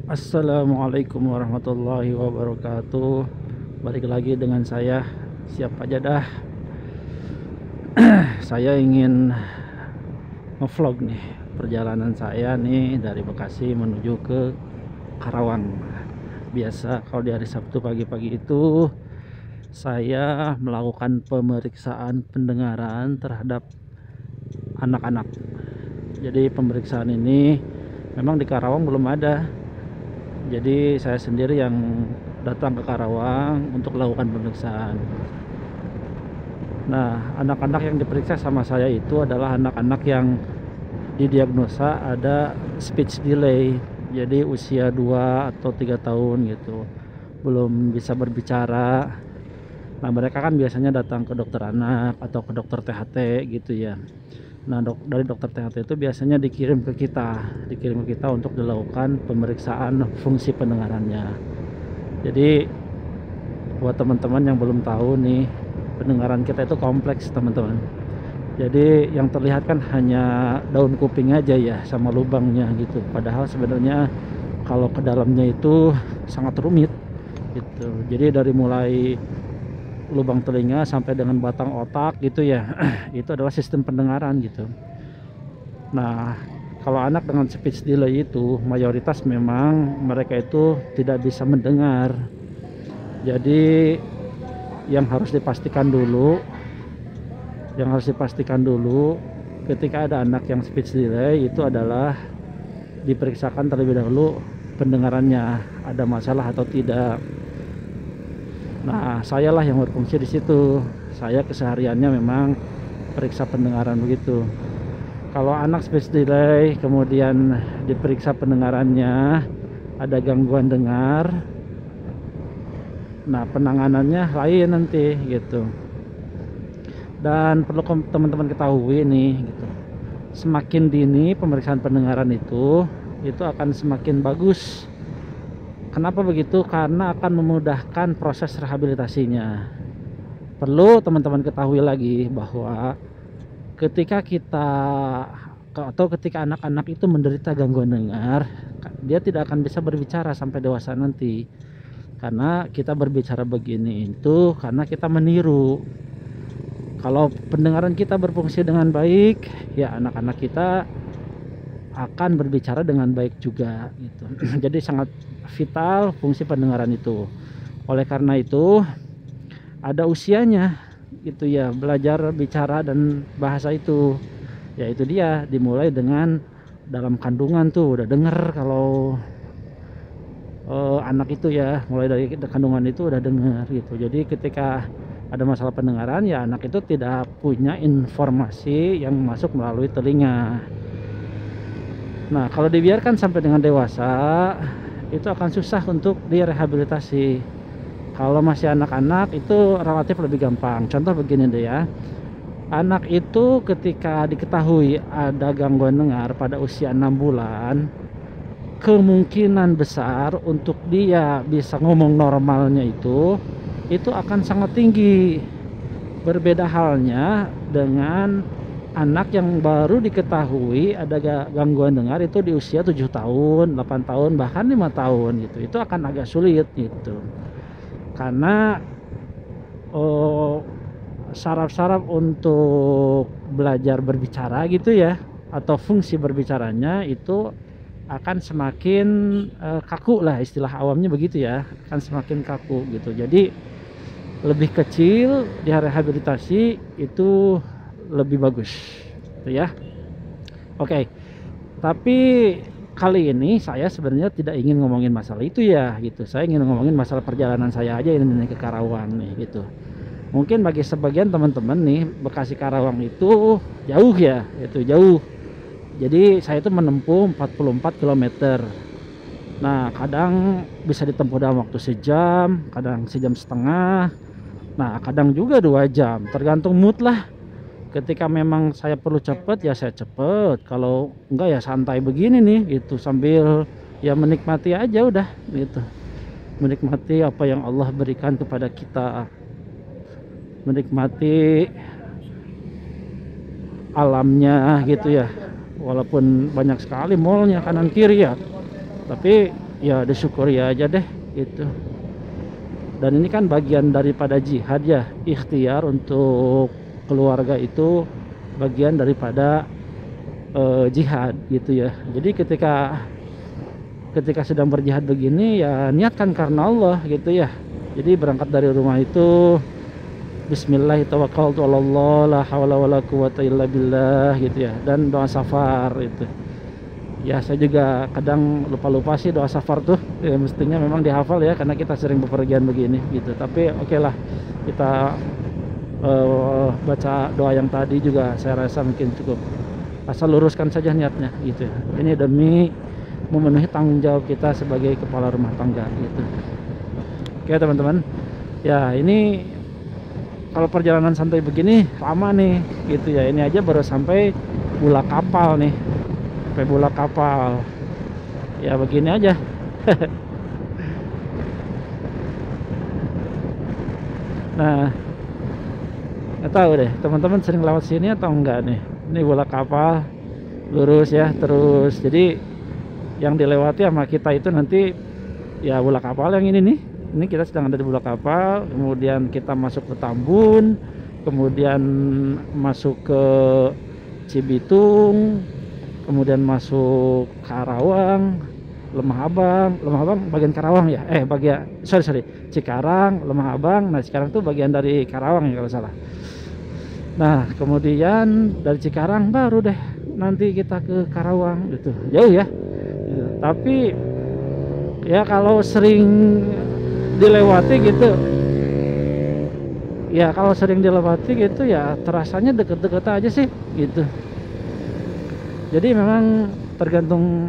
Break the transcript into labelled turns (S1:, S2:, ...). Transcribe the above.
S1: Assalamualaikum warahmatullahi wabarakatuh. Balik lagi dengan saya. Siap aja dah. Saya ingin ngevlog nih perjalanan saya nih dari Bekasi menuju ke Karawang. Biasa kalau di hari Sabtu pagi-pagi itu saya melakukan pemeriksaan pendengaran terhadap anak-anak. Jadi pemeriksaan ini memang di Karawang belum ada. Jadi saya sendiri yang datang ke Karawang untuk melakukan pemeriksaan. Nah, anak-anak yang diperiksa sama saya itu adalah anak-anak yang didiagnosa ada speech delay. Jadi usia 2 atau 3 tahun gitu. Belum bisa berbicara. Nah, mereka kan biasanya datang ke dokter anak atau ke dokter THT gitu ya. Nah, dari dokter THT itu biasanya dikirim ke kita untuk dilakukan pemeriksaan fungsi pendengarannya. Jadi buat teman-teman yang belum tahu nih, pendengaran kita itu kompleks teman-teman. Jadi yang terlihat kan hanya daun kuping aja ya sama lubangnya gitu. Padahal sebenarnya kalau ke dalamnya itu sangat rumit gitu. Jadi dari mulai lubang telinga sampai dengan batang otak gitu ya, itu adalah sistem pendengaran gitu. Nah, kalau anak dengan speech delay itu mayoritas memang mereka itu tidak bisa mendengar. Jadi yang harus dipastikan dulu ketika ada anak yang speech delay itu adalah diperiksakan terlebih dahulu pendengarannya ada masalah atau tidak. Nah, saya lah yang berfungsi di situ. Saya kesehariannya memang periksa pendengaran begitu. Kalau anak speech delay kemudian diperiksa pendengarannya ada gangguan dengar, nah penanganannya lain nanti gitu. Dan perlu teman-teman ketahui nih gitu, semakin dini pemeriksaan pendengaran itu akan semakin bagus. Kenapa begitu? Karena akan memudahkan proses rehabilitasinya. Perlu teman-teman ketahui lagi bahwa ketika ketika anak-anak itu menderita gangguan dengar, dia tidak akan bisa berbicara sampai dewasa nanti. Karena kita berbicara begini itu karena kita meniru. Kalau pendengaran kita berfungsi dengan baik, ya anak-anak kita akan berbicara dengan baik juga gitu. Jadi sangat vital fungsi pendengaran itu. Oleh karena itu ada usianya gitu ya, belajar bicara dan bahasa itu. Yaitu dia dimulai dengan dalam kandungan tuh udah denger kalau anak itu ya, mulai dari kandungan itu udah denger gitu. Jadi ketika ada masalah pendengaran ya anak itu tidak punya informasi yang masuk melalui telinga. Nah, kalau dibiarkan sampai dengan dewasa, itu akan susah untuk direhabilitasi. Kalau masih anak-anak itu relatif lebih gampang. Contoh begini deh ya. Anak itu ketika diketahui ada gangguan dengar pada usia 6 bulan, kemungkinan besar untuk dia bisa ngomong normalnya itu akan sangat tinggi. Berbeda halnya dengan anak yang baru diketahui ada gangguan dengar itu di usia 7 tahun, 8 tahun, bahkan 5 tahun gitu. Itu akan agak sulit gitu. Karena syarat-syarat untuk belajar berbicara gitu ya, atau fungsi berbicaranya itu akan semakin kaku lah, istilah awamnya begitu ya, akan semakin kaku gitu. Jadi lebih kecil di rehabilitasi itu lebih bagus gitu ya. Oke. Tapi kali ini saya sebenarnya tidak ingin ngomongin masalah itu ya gitu. Saya ingin ngomongin masalah perjalanan saya aja ini ke Karawang nih gitu. Mungkin bagi sebagian teman-teman nih, Bekasi Karawang itu jauh ya, itu jauh. Jadi saya itu menempuh 44 km. Nah, kadang bisa ditempuh dalam waktu sejam, kadang sejam setengah. Nah, kadang juga 2 jam, tergantung mood lah. Ketika memang saya perlu cepet ya saya cepet, kalau enggak ya santai begini nih gitu, sambil ya menikmati aja udah gitu. Menikmati apa yang Allah berikan kepada kita, menikmati alamnya gitu ya. Walaupun banyak sekali mallnya kanan kiri ya, tapi ya disyukuri aja deh gitu. Dan ini kan bagian daripada jihad ya, ikhtiar untuk keluarga itu bagian daripada jihad gitu ya. Jadi ketika sedang berjihad begini ya niatkan karena Allah gitu ya. Jadi berangkat dari rumah itu Bismillahirrahmanirrahim, la haula wala quwata illa billah gitu ya, dan doa safar itu. Ya saya juga kadang lupa-lupa sih doa safar tuh ya, mestinya memang dihafal ya karena kita sering bepergian begini gitu. Tapi oke lah, kita baca doa yang tadi juga saya rasa mungkin cukup. Asal luruskan saja niatnya gitu ya. Ini demi memenuhi tanggung jawab kita sebagai kepala rumah tangga gitu. Oke teman-teman, ya ini kalau perjalanan santai begini lama nih gitu ya. Ini aja baru sampai Bulak Kapal nih, sampai Bulak Kapal ya, begini aja. Nah, nggak tahu deh teman-teman sering lewat sini atau enggak nih. Ini Bulak Kapal lurus ya terus, jadi yang dilewati sama kita itu nanti ya Bulak Kapal yang ini nih. Ini kita sedang ada di Bulak Kapal, kemudian kita masuk ke Tambun, kemudian masuk ke Cibitung, kemudian masuk Karawang, Lemah Abang bagian Karawang ya, bagian sorry Cikarang, Lemah Abang. Nah sekarang tuh bagian dari Karawang ya kalau salah. Nah kemudian dari Cikarang baru deh nanti kita ke Karawang gitu, jauh ya gitu. Tapi ya kalau sering dilewati gitu ya, kalau sering dilewati gitu ya terasanya deket-deket aja sih gitu. Jadi memang tergantung